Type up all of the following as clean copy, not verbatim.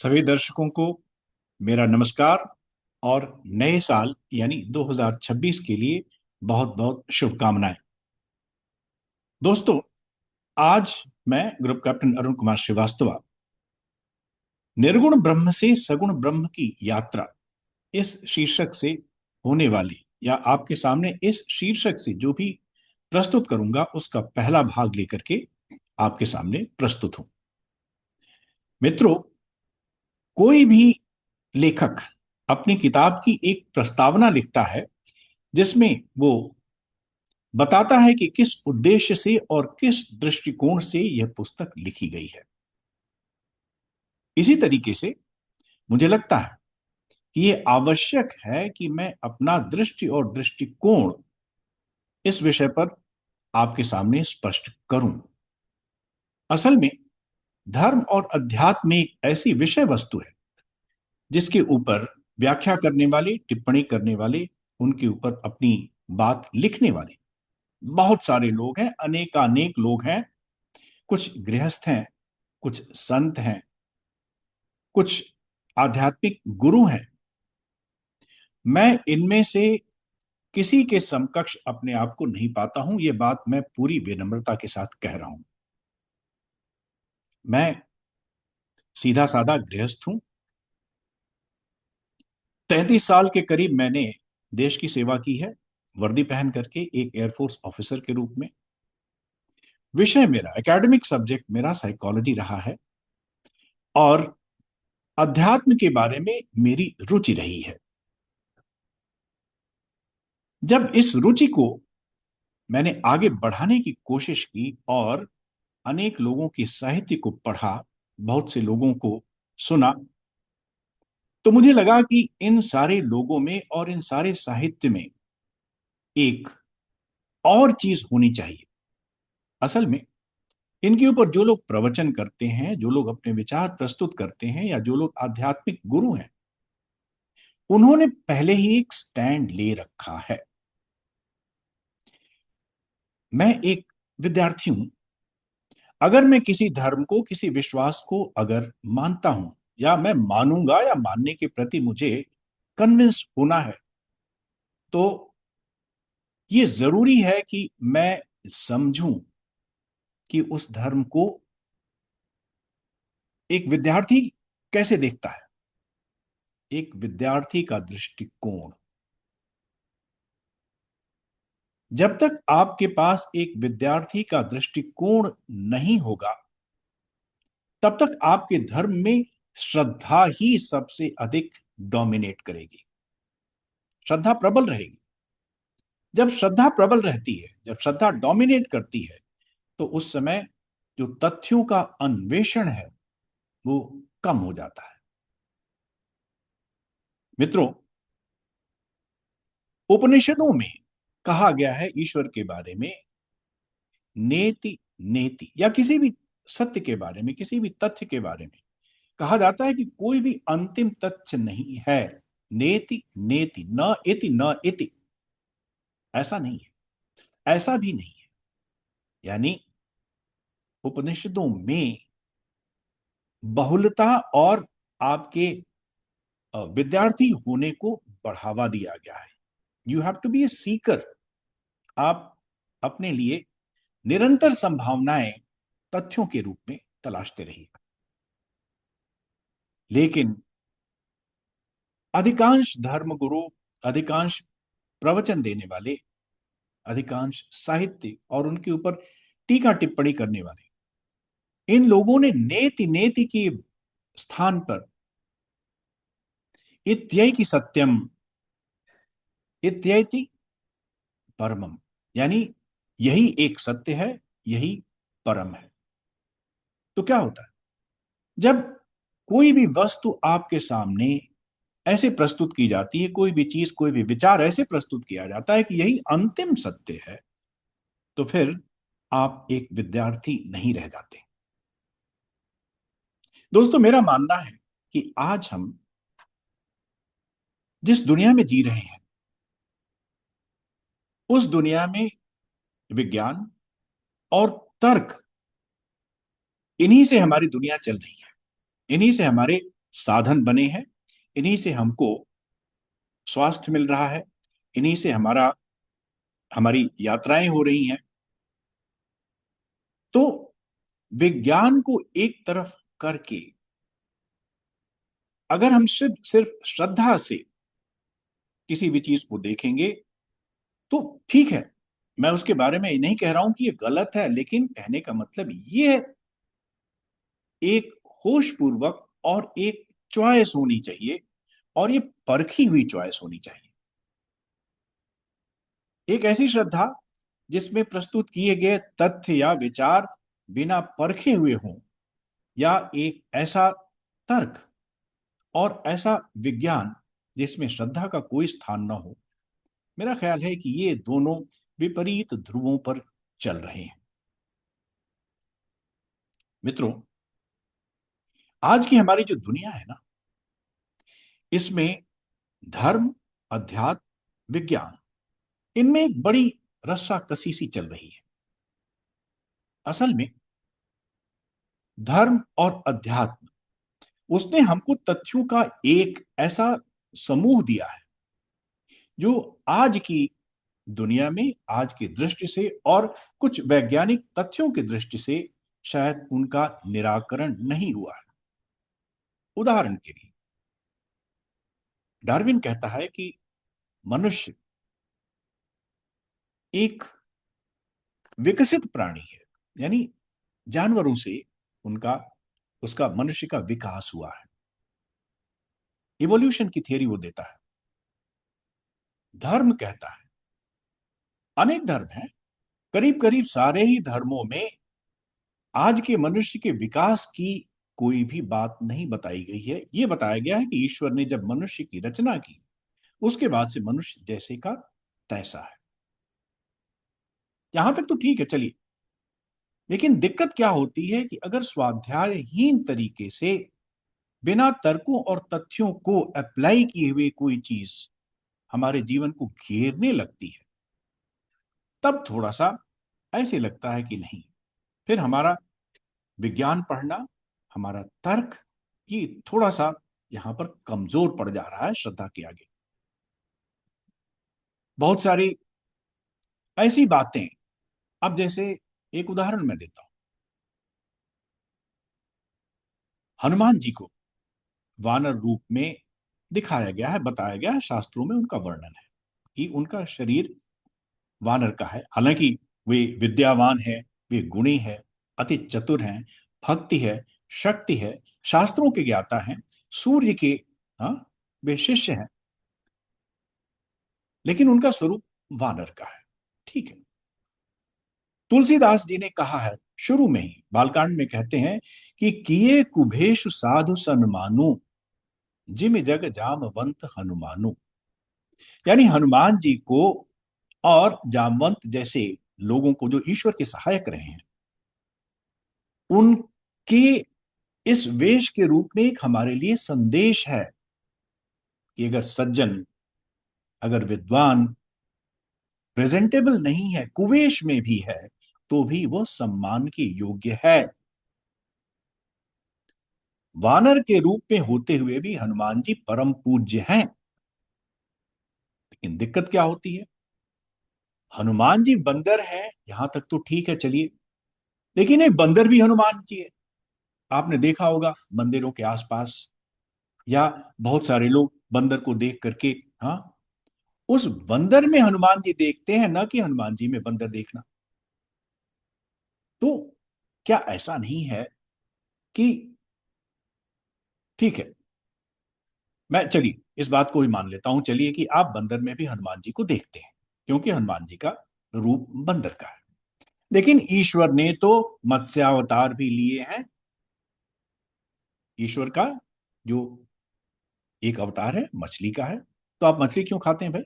सभी दर्शकों को मेरा नमस्कार और नए साल यानी 2026 के लिए बहुत बहुत शुभकामनाएं। दोस्तों, आज मैं ग्रुप कैप्टन अरुण कुमार श्रीवास्तव निर्गुण ब्रह्म से सगुण ब्रह्म की यात्रा इस शीर्षक से होने वाली या आपके सामने इस शीर्षक से जो भी प्रस्तुत करूंगा उसका पहला भाग लेकर के आपके सामने प्रस्तुत हूं। मित्रों, कोई भी लेखक अपनी किताब की एक प्रस्तावना लिखता है जिसमें वो बताता है कि किस उद्देश्य से और किस दृष्टिकोण से यह पुस्तक लिखी गई है। इसी तरीके से मुझे लगता है कि यह आवश्यक है कि मैं अपना दृष्टि और दृष्टिकोण इस विषय पर आपके सामने स्पष्ट करूं। असल में धर्म और अध्यात्म एक ऐसी विषय वस्तु है जिसके ऊपर व्याख्या करने वाले, टिप्पणी करने वाले, उनके ऊपर अपनी बात लिखने वाले बहुत सारे लोग हैं, अनेकानेक लोग हैं। कुछ गृहस्थ हैं, कुछ संत हैं, कुछ आध्यात्मिक गुरु हैं। मैं इनमें से किसी के समकक्ष अपने आप को नहीं पाता हूं। यह बात मैं पूरी विनम्रता के साथ कह रहा हूं। मैं सीधा साधा गृहस्थ हूं। 33 साल के करीब मैंने देश की सेवा की है, वर्दी पहन करके एक एयरफोर्स ऑफिसर के रूप में। विषय मेरा, एकेडमिक सब्जेक्ट मेरा साइकोलॉजी रहा है और अध्यात्म के बारे में मेरी रुचि रही है। जब इस रुचि को मैंने आगे बढ़ाने की कोशिश की और अनेक लोगों की साहित्य को पढ़ा, बहुत से लोगों को सुना, तो मुझे लगा कि इन सारे लोगों में और इन सारे साहित्य में एक और चीज होनी चाहिए। असल में इनके ऊपर जो लोग प्रवचन करते हैं, जो लोग अपने विचार प्रस्तुत करते हैं या जो लोग आध्यात्मिक गुरु हैं, उन्होंने पहले ही एक स्टैंड ले रखा है। मैं एक विद्यार्थी हूं। अगर मैं किसी धर्म को, किसी विश्वास को अगर मानता हूं या मैं मानूंगा या मानने के प्रति मुझे कन्विंस होना है, तो ये जरूरी है कि मैं समझूं कि उस धर्म को एक विद्यार्थी कैसे देखता है। एक विद्यार्थी का दृष्टिकोण, जब तक आपके पास एक विद्यार्थी का दृष्टिकोण नहीं होगा, तब तक आपके धर्म में श्रद्धा ही सबसे अधिक डोमिनेट करेगी। श्रद्धा प्रबल रहेगी। जब श्रद्धा प्रबल रहती है, जब श्रद्धा डोमिनेट करती है, तो उस समय जो तथ्यों का अन्वेषण है वो कम हो जाता है। मित्रों, उपनिषदों में कहा गया है ईश्वर के बारे में, नेति नेति, या किसी भी सत्य के बारे में, किसी भी तथ्य के बारे में कहा जाता है कि कोई भी अंतिम तथ्य नहीं है। नेति नेति, न इति न इति, ऐसा नहीं है, ऐसा भी नहीं है। यानी उपनिषदों में बहुलता और आपके विद्यार्थी होने को बढ़ावा दिया गया है। यू हैव टू बी ए सीकर। आप अपने लिए निरंतर संभावनाएं तथ्यों के रूप में तलाशते रहिए। लेकिन अधिकांश धर्मगुरु, अधिकांश प्रवचन देने वाले, अधिकांश साहित्य और उनके ऊपर टीका टिप्पणी करने वाले, इन लोगों ने नेति नेति के स्थान पर इत्यैति सत्यम, इत्यैति परमम, यानी यही एक सत्य है, यही परम है। तो क्या होता है जब कोई भी वस्तु आपके सामने ऐसे प्रस्तुत की जाती है, कोई भी चीज, कोई भी विचार ऐसे प्रस्तुत किया जाता है कि यही अंतिम सत्य है, तो फिर आप एक विद्यार्थी नहीं रह जाते। दोस्तों, मेरा मानना है कि आज हम जिस दुनिया में जी रहे हैं, उस दुनिया में विज्ञान और तर्क, इन्हीं से हमारी दुनिया चल रही है। इन्हीं से हमारे साधन बने हैं, इन्हीं से हमको स्वास्थ्य मिल रहा है, इन्हीं से हमारी यात्राएं हो रही हैं। तो विज्ञान को एक तरफ करके अगर हम सिर्फ सिर्फ श्रद्धा से किसी भी चीज को देखेंगे तो ठीक है, मैं उसके बारे में नहीं कह रहा हूं कि ये गलत है, लेकिन कहने का मतलब ये एक होश पूर्वक और एक चॉइस होनी चाहिए, और ये परखी हुई चॉइस होनी चाहिए। एक ऐसी श्रद्धा जिसमें प्रस्तुत किए गए तथ्य या विचार बिना परखे हुए हों, या एक ऐसा तर्क और ऐसा विज्ञान जिसमें श्रद्धा का कोई स्थान न हो। मेरा ख्याल है कि ये दोनों विपरीत ध्रुवों पर चल रहे हैं। मित्रों, आज की हमारी जो दुनिया है ना, इसमें धर्म, अध्यात्म, विज्ञान, इनमें एक बड़ी रस्साकसी सी चल रही है। असल में धर्म और अध्यात्म, उसने हमको तथ्यों का एक ऐसा समूह दिया है जो आज की दुनिया में, आज की दृष्टि से और कुछ वैज्ञानिक तथ्यों की दृष्टि से शायद उनका निराकरण नहीं हुआ है। उदाहरण के लिए डार्विन कहता है कि मनुष्य एक विकसित प्राणी है, यानी जानवरों से उनका उसका मनुष्य का विकास हुआ है। इवोल्यूशन की थियरी वो देता है। धर्म कहता है, अनेक धर्म हैं, करीब करीब सारे ही धर्मों में आज के मनुष्य के विकास की कोई भी बात नहीं बताई गई है। यह बताया गया है कि ईश्वर ने जब मनुष्य की रचना की, उसके बाद से मनुष्य जैसे का तैसा है। यहां तक तो ठीक है, चलिए। लेकिन दिक्कत क्या होती है कि अगर स्वाध्यायहीन तरीके से बिना तर्कों और तथ्यों को अप्लाई किए हुए कोई चीज हमारे जीवन को घेरने लगती है, तब थोड़ा सा ऐसे लगता है कि नहीं, फिर हमारा विज्ञान पढ़ना, हमारा तर्क, ये थोड़ा सा यहां पर कमजोर पड़ जा रहा है श्रद्धा के आगे। बहुत सारी ऐसी बातें, अब जैसे एक उदाहरण मैं देता हूं। हनुमान जी को वानर रूप में दिखाया गया है, बताया गया है, शास्त्रों में उनका वर्णन है कि उनका शरीर वानर का है। हालांकि वे विद्यावान है, वे गुणी है, अति चतुर हैं, भक्ति है, शक्ति है, शास्त्रों के ज्ञाता हैं, सूर्य के, हाँ, वे शिष्य हैं, लेकिन उनका स्वरूप वानर का है। ठीक है। तुलसीदास जी ने कहा है, शुरू में ही बालकांड में कहते हैं कि किए कुभेश साधु सन्मानु, जिम जग जामवंत हनुमानु। यानी हनुमान जी को और जामवंत जैसे लोगों को जो ईश्वर के सहायक रहे हैं, उनके इस वेश के रूप में एक हमारे लिए संदेश है कि अगर सज्जन, अगर विद्वान प्रेजेंटेबल नहीं है, कुवेश में भी है, तो भी वो सम्मान के योग्य है। वानर के रूप में होते हुए भी हनुमान जी परम पूज्य हैं। लेकिन दिक्कत क्या होती है, हनुमान जी बंदर हैं, यहां तक तो ठीक है, चलिए। लेकिन एक बंदर भी हनुमान जी है। आपने देखा होगा मंदिरों के आसपास, या बहुत सारे लोग बंदर को देख करके, हाँ, उस बंदर में हनुमान जी देखते हैं, ना कि हनुमान जी में बंदर देखना। तो क्या ऐसा नहीं है कि, ठीक है, मैं चलिए इस बात को ही मान लेता हूं, चलिए, कि आप बंदर में भी हनुमान जी को देखते हैं, क्योंकि हनुमान जी का रूप बंदर का है। लेकिन ईश्वर ने तो मत्स्यावतार भी लिए हैं। ईश्वर का जो एक अवतार है मछली का है, तो आप मछली क्यों खाते हैं भाई?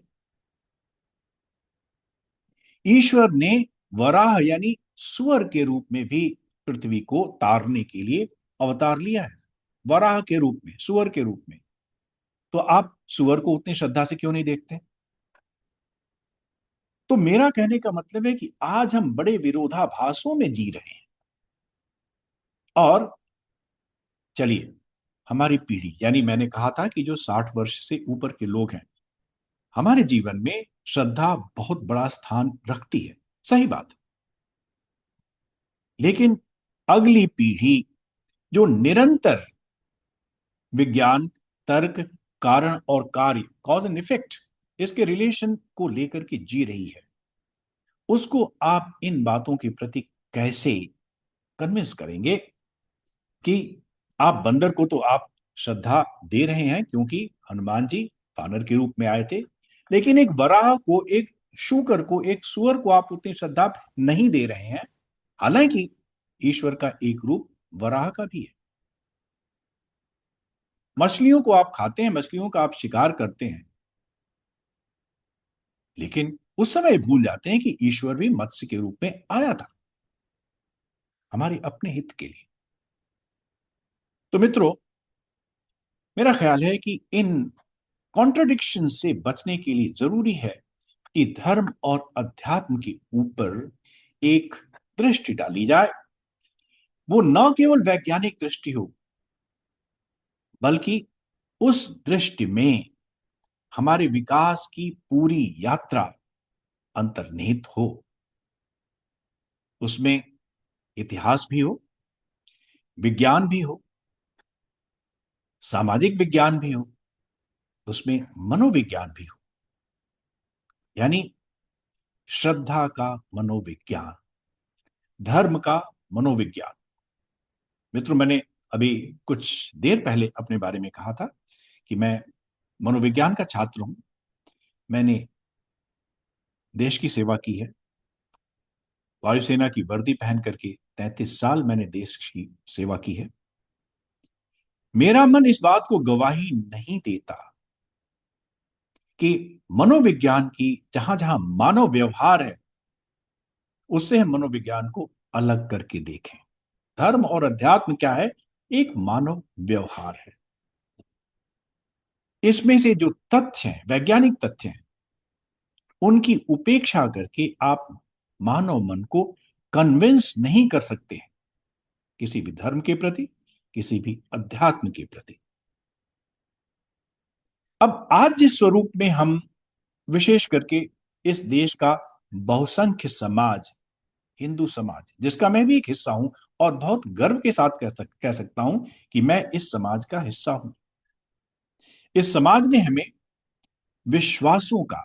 ईश्वर ने वराह यानी सुअर के रूप में भी पृथ्वी को तारने के लिए अवतार लिया है। वराह के रूप में, सुअर के रूप में। तो आप सुअर को उतनी श्रद्धा से क्यों नहीं देखते? तो मेरा कहने का मतलब है कि आज हम बड़े विरोधाभासों में जी रहे हैं। और चलिए, हमारी पीढ़ी, यानी मैंने कहा था कि जो 60 वर्ष से ऊपर के लोग हैं, हमारे जीवन में श्रद्धा बहुत बड़ा स्थान रखती है, सही बात। लेकिन अगली पीढ़ी जो निरंतर विज्ञान, तर्क, कारण और कार्य, कॉज एंड इफेक्ट, इसके रिलेशन को लेकर के जी रही है, उसको आप इन बातों के प्रति कैसे कन्विंस करेंगे कि आप बंदर को तो आप श्रद्धा दे रहे हैं क्योंकि हनुमान जी वानर के रूप में आए थे, लेकिन एक वराह को, एक शूकर को, एक सुअर को आप उतनी श्रद्धा नहीं दे रहे हैं, हालांकि ईश्वर का एक रूप वराह का भी है। मछलियों को आप खाते हैं, मछलियों का आप शिकार करते हैं, लेकिन उस समय भूल जाते हैं कि ईश्वर भी मत्स्य के रूप में आया था हमारे अपने हित के लिए। तो मित्रों, मेरा ख्याल है कि इन कॉन्ट्रडिक्शन से बचने के लिए जरूरी है कि धर्म और अध्यात्म के ऊपर एक दृष्टि डाली जाए। वो न केवल वैज्ञानिक दृष्टि हो, बल्कि उस दृष्टि में हमारे विकास की पूरी यात्रा अंतर्निहित हो। उसमें इतिहास भी हो, विज्ञान भी हो, सामाजिक विज्ञान भी हो, उसमें मनोविज्ञान भी हो, यानी श्रद्धा का मनोविज्ञान, धर्म का मनोविज्ञान। मित्रों, मैंने अभी कुछ देर पहले अपने बारे में कहा था कि मैं मनोविज्ञान का छात्र हूं। मैंने देश की सेवा की है, वायुसेना की वर्दी पहन करके 33 साल मैंने देश की सेवा की है। मेरा मन इस बात को गवाही नहीं देता कि मनोविज्ञान की जहां जहां मानव व्यवहार है, उससे हम मनोविज्ञान को अलग करके देखें। धर्म और अध्यात्म क्या है? एक मानव व्यवहार है। इसमें से जो तथ्य हैं, वैज्ञानिक तथ्य हैं, उनकी उपेक्षा करके आप मानव मन को कन्विंस नहीं कर सकते हैं किसी भी धर्म के प्रति, किसी भी अध्यात्म के प्रति। अब आज जिस स्वरूप में हम, विशेष करके इस देश का बहुसंख्य समाज, हिंदू समाज, जिसका मैं भी एक हिस्सा हूं और बहुत गर्व के साथ कह सकता हूं कि मैं इस समाज का हिस्सा हूं। इस समाज ने हमें विश्वासों का,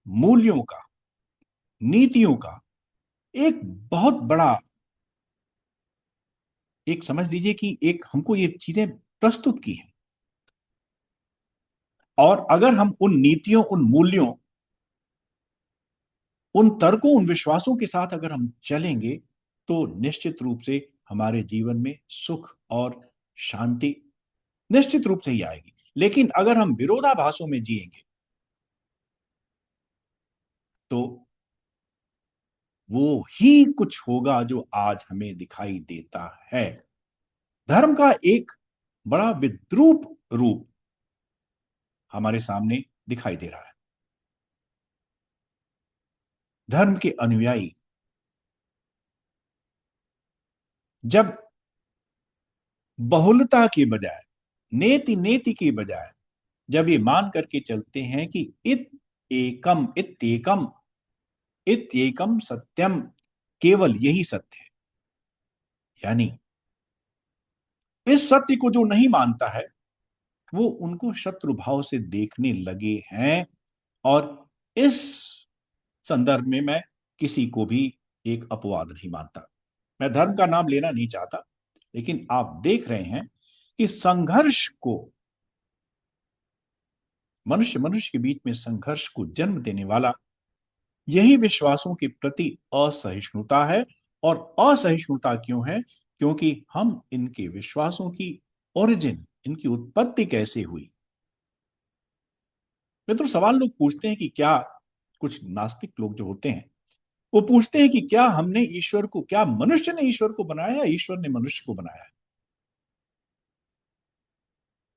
मूल्यों का, नीतियों का एक बहुत बड़ा, एक समझ लीजिए कि एक हमको ये चीजें प्रस्तुत की हैं। और अगर हम उन नीतियों, उन मूल्यों, उन तर्कों, उन विश्वासों के साथ अगर हम चलेंगे, तो निश्चित रूप से हमारे जीवन में सुख और शांति निश्चित रूप से ही आएगी। लेकिन अगर हम विरोधाभासों में जिएंगे, तो वो ही कुछ होगा जो आज हमें दिखाई देता है। धर्म का एक बड़ा विद्रूप रूप हमारे सामने दिखाई दे रहा है। धर्म के अनुयायी जब बहुलता के बजाय, नेति नेति के बजाय, जब ये मान करके चलते हैं कि एकम इत्येकम, इत्येकम सत्यम, केवल यही सत्य है, यानी इस सत्य को जो नहीं मानता है, वो उनको शत्रु भाव से देखने लगे हैं। और इस संदर्भ में मैं किसी को भी एक अपवाद नहीं मानता। मैं धर्म का नाम लेना नहीं चाहता, लेकिन आप देख रहे हैं कि संघर्ष को, मनुष्य मनुष्य के बीच में संघर्ष को जन्म देने वाला यही विश्वासों के प्रति असहिष्णुता है। और असहिष्णुता क्यों है? क्योंकि हम इनके विश्वासों की ओरिजिन, इनकी उत्पत्ति कैसे हुई। मित्रों, सवाल लोग पूछते हैं कि क्या, कुछ नास्तिक लोग जो होते हैं, वो पूछते हैं कि क्या हमने ईश्वर को, क्या मनुष्य ने ईश्वर को बनाया या ईश्वर ने मनुष्य को बनाया है?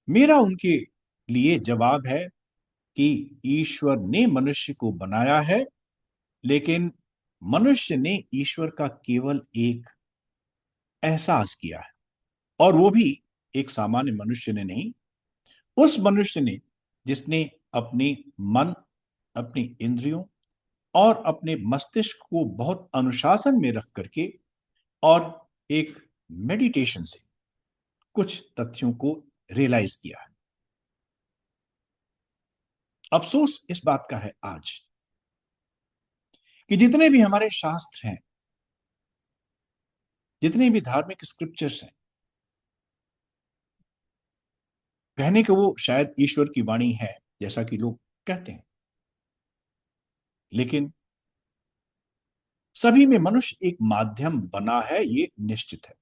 मेरा उनके लिए जवाब है कि ईश्वर ने मनुष्य को बनाया है, लेकिन मनुष्य ने ईश्वर का केवल एक एहसास किया है, और वो भी एक सामान्य मनुष्य ने नहीं, उस मनुष्य ने जिसने अपने मन, अपनी इंद्रियों और अपने मस्तिष्क को बहुत अनुशासन में रख करके और एक मेडिटेशन से कुछ तथ्यों को रियलाइज किया है। अफसोस इस बात का है आज कि जितने भी हमारे शास्त्र हैं, जितने भी धार्मिक स्क्रिप्चर्स हैं, कहने को वो शायद ईश्वर की वाणी है जैसा कि लोग कहते हैं, लेकिन सभी में मनुष्य एक माध्यम बना है, ये निश्चित है।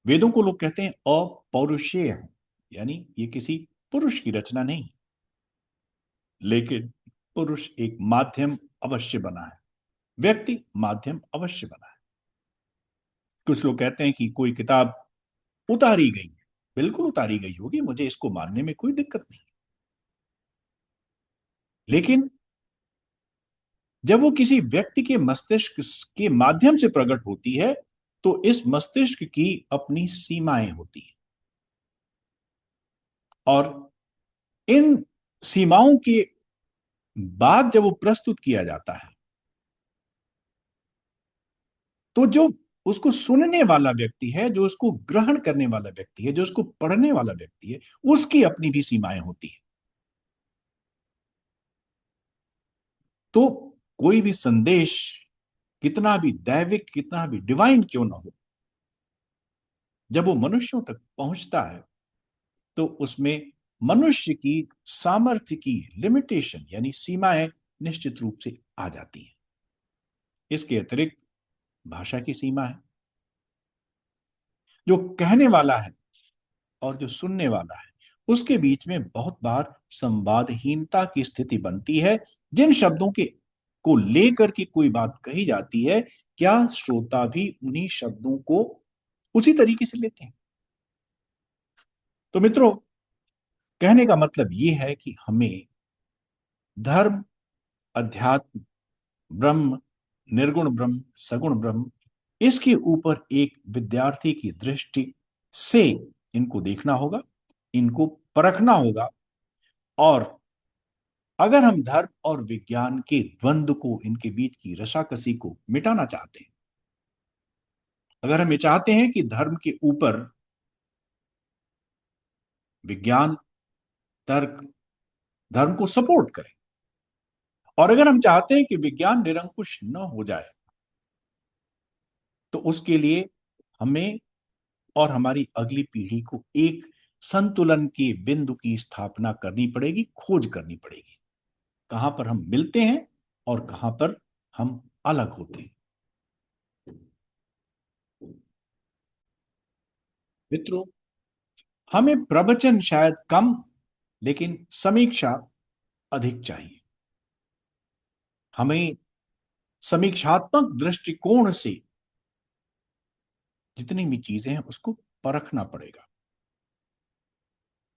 वेदों को लोग कहते हैं अपौरुषेय है, यानी ये किसी पुरुष की रचना नहीं, लेकिन पुरुष एक माध्यम अवश्य बना है, व्यक्ति माध्यम अवश्य बना है। कुछ लोग कहते हैं कि कोई किताब उतारी गई, बिल्कुल उतारी गई होगी, मुझे इसको मानने में कोई दिक्कत नहीं, लेकिन जब वो किसी व्यक्ति के मस्तिष्क के माध्यम से प्रकट होती है तो इस मस्तिष्क की अपनी सीमाएं होती हैं, और इन सीमाओं के बाद जब वो प्रस्तुत किया जाता है तो जो उसको सुनने वाला व्यक्ति है, जो उसको ग्रहण करने वाला व्यक्ति है, जो उसको पढ़ने वाला व्यक्ति है, उसकी अपनी भी सीमाएं होती है। तो कोई भी संदेश कितना भी दैविक, कितना भी डिवाइन क्यों ना हो, जब वो मनुष्यों तक पहुंचता है तो उसमें मनुष्य की सामर्थ्य की लिमिटेशन यानी सीमाएं निश्चित रूप से आ जाती हैं। इसके अतिरिक्त भाषा की सीमा है। जो कहने वाला है और जो सुनने वाला है उसके बीच में बहुत बार संवादहीनता की स्थिति बनती है। जिन शब्दों के को लेकर के कोई बात कही जाती है, क्या श्रोता भी उन्हीं शब्दों को उसी तरीके से लेते हैं? तो मित्रों, कहने का मतलब यह है कि हमें धर्म, अध्यात्म, ब्रह्म, निर्गुण ब्रह्म, सगुण ब्रह्म, इसके ऊपर एक विद्यार्थी की दृष्टि से इनको देखना होगा, इनको परखना होगा। और अगर हम धर्म और विज्ञान के द्वंद्व को, इनके बीच की रसाकसी को मिटाना चाहते हैं, अगर हम ये चाहते हैं कि धर्म के ऊपर विज्ञान, तर्क धर्म को सपोर्ट करे, और अगर हम चाहते हैं कि विज्ञान निरंकुश न हो जाए, तो उसके लिए हमें और हमारी अगली पीढ़ी को एक संतुलन के बिंदु की स्थापना करनी पड़ेगी, खोज करनी पड़ेगी, कहां पर हम मिलते हैं और कहां पर हम अलग होते हैं। मित्रों, हमें प्रवचन शायद कम, लेकिन समीक्षा अधिक चाहिए। हमें समीक्षात्मक दृष्टिकोण से जितनी भी चीजें हैं उसको परखना पड़ेगा,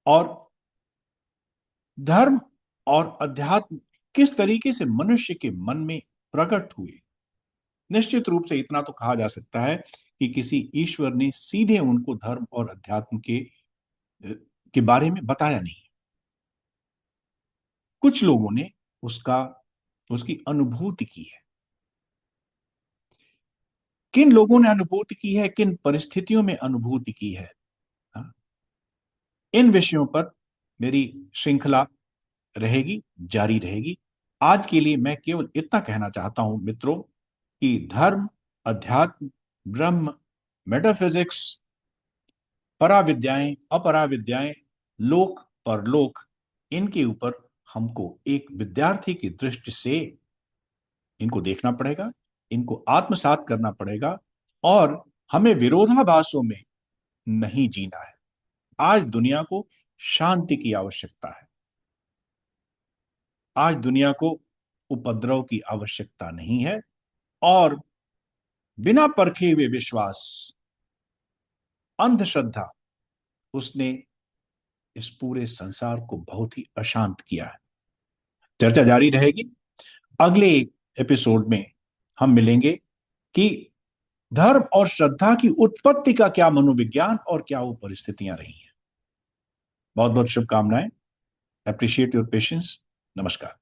और धर्म और अध्यात्म किस तरीके से मनुष्य के मन में प्रकट हुए। निश्चित रूप से इतना तो कहा जा सकता है कि किसी ईश्वर ने सीधे उनको धर्म और अध्यात्म के बारे में बताया नहीं। कुछ लोगों ने उसका उसकी अनुभूति की है। किन लोगों ने अनुभूति की है, किन परिस्थितियों में अनुभूति की है, हाँ? इन विषयों पर मेरी श्रृंखला रहेगी, जारी रहेगी। आज के लिए मैं केवल इतना कहना चाहता हूं मित्रों कि धर्म, अध्यात्म, ब्रह्म, मेटाफिजिक्स, पराविद्याएं, अपराविद्याएं, लोक, परलोक, इनके ऊपर हमको एक विद्यार्थी की दृष्टि से इनको देखना पड़ेगा, इनको आत्मसात करना पड़ेगा, और हमें विरोधाभासों में नहीं जीना है। आज दुनिया को शांति की आवश्यकता है। आज दुनिया को उपद्रव की आवश्यकता नहीं है, और बिना परखे हुए विश्वास, अंधश्रद्धा, उसने इस पूरे संसार को बहुत ही अशांत किया है। चर्चा जारी रहेगी। अगले एपिसोड में हम मिलेंगे कि धर्म और श्रद्धा की उत्पत्ति का क्या मनोविज्ञान और क्या वो परिस्थितियां रही हैं। बहुत बहुत शुभकामनाएं। Appreciate your patience. नमस्कार।